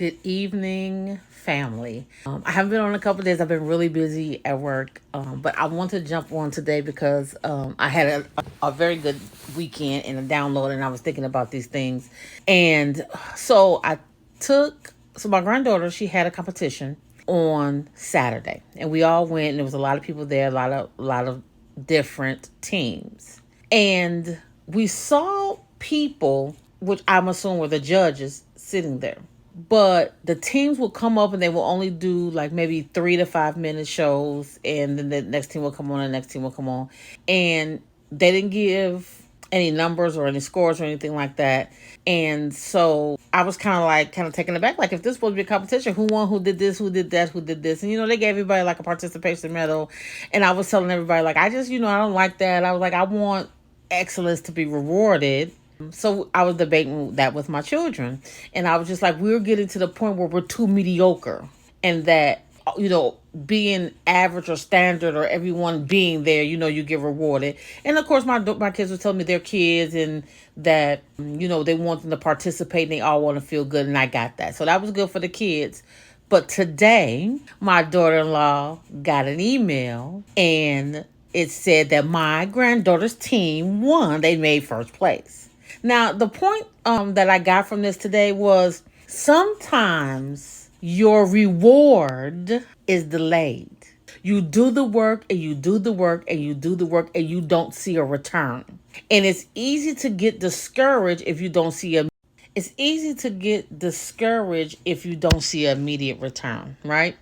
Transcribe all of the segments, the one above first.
Good evening, family. I haven't been on a couple of days. I've been really busy at work, but I want to jump on today because I had a very good weekend and a download, and I was thinking about these things. And so my granddaughter, she had a competition on Saturday, and we all went, and there was a lot of people there, a lot of different teams, and we saw people, which I'm assuming were the judges, sitting there, but the teams will come up and they will only do like maybe 3 to 5 minute shows, and then the next team will come on, the next team will come on, and they didn't give any numbers or any scores or anything like that. And so I was kind of taken aback, like if this was supposed to be a competition, who won, who did this, who did that, who did this, and they gave everybody like a participation medal, and I was telling everybody like I just I don't like that. I was like I want excellence to be rewarded. So I was debating that with my children, and I was just like, we're getting to the point where we're too mediocre, and that being average or standard or everyone being there, you get rewarded. And of course, my kids would tell me they're kids, and that they want them to participate, and they all want to feel good, and I got that. So that was good for the kids. But today, my daughter-in-law got an email, and it said that my granddaughter's team won. They made first place. Now, the point that I got from this today was sometimes your reward is delayed. You do the work and you do the work and you do the work and you don't see a return. And it's easy to get discouraged if you don't see a it's easy to get discouraged if you don't see an immediate return, right?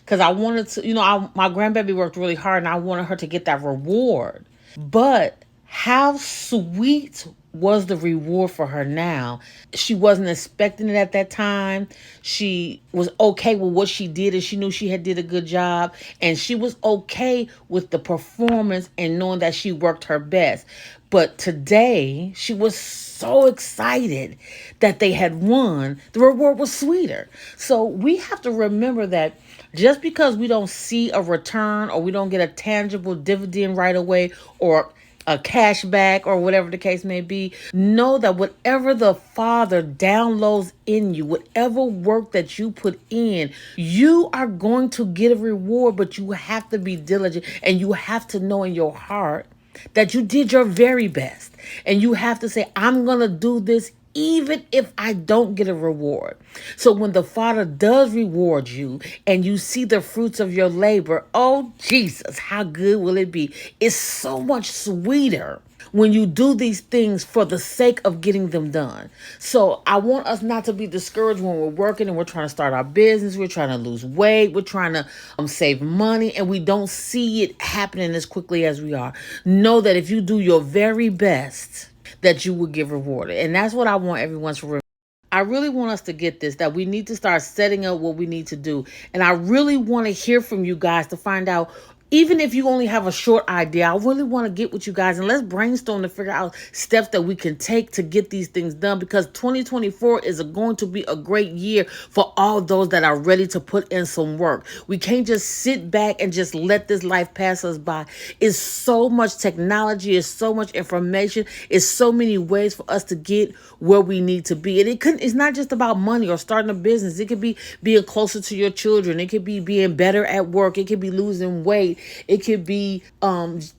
Because I wanted to, my grandbaby worked really hard, and I wanted her to get that reward. But how sweet was the reward for her now? She wasn't expecting it at that time. She was okay with what she did, and she knew she had did a good job, and she was okay with the performance and knowing that she worked her best. But today, she was so excited that they had won. The reward was sweeter. So we have to remember that just because we don't see a return, or we don't get a tangible dividend right away, or a cash back, or whatever the case may be, know that whatever the Father downloads in you, whatever work that you put in, you are going to get a reward. But you have to be diligent, and you have to know in your heart that you did your very best. And you have to say, I'm going to do this even if I don't get a reward. So when the Father does reward you and you see the fruits of your labor, oh Jesus, how good will it be? It's so much sweeter when you do these things for the sake of getting them done. So I want us not to be discouraged when we're working and we're trying to start our business, we're trying to lose weight, we're trying to save money, and we don't see it happening as quickly as we are. Know that if you do your very best, that you will get rewarded. And that's what I want everyone to remember. I really want us to get this, that we need to start setting up what we need to do. And I really want to hear from you guys to find out, even if you only have a short idea, I really want to get with you guys, and let's brainstorm to figure out steps that we can take to get these things done, because 2024 is going to be a great year for all those that are ready to put in some work. We can't just sit back and just let this life pass us by. It's so much technology, it's so much information, it's so many ways for us to get where we need to be. And it's not just about money or starting a business. It could be being closer to your children. It could be being better at work. It could be losing weight. It could be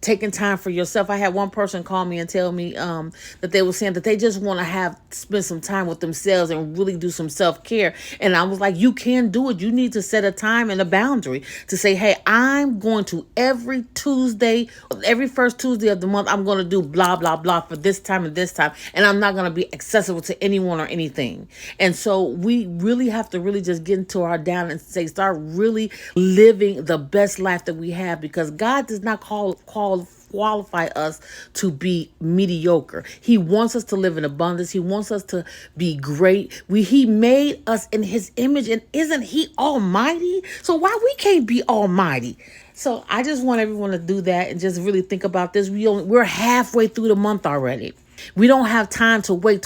taking time for yourself. I had one person call me and tell me that they were saying that they just want to spend some time with themselves and really do some self-care. And I was like, you can do it. You need to set a time and a boundary to say, hey, I'm going to every first Tuesday of the month, I'm going to do blah, blah, blah for this time and this time. And I'm not going to be accessible to anyone or anything. And so we really have to really just get into our down and start really living the best life that we have, because God does not qualify us to be mediocre. He wants us to live in abundance. He wants us to be great. He made us in his image, and isn't he almighty? So why we can't be almighty? So I just want everyone to do that and just really think about this. We're halfway through the month already. We don't have time to wait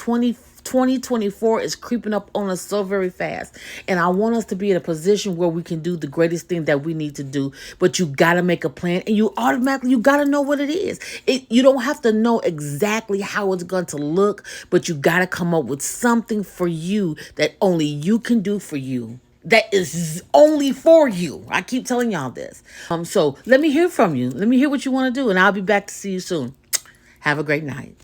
2024 is creeping up on us so very fast. And I want us to be in a position where we can do the greatest thing that we need to do. But you got to make a plan, and you got to know what it is. You don't have to know exactly how it's going to look, but you got to come up with something for you that only you can do for you. That is only for you. I keep telling y'all this. So let me hear from you. Let me hear what you want to do, and I'll be back to see you soon. Have a great night.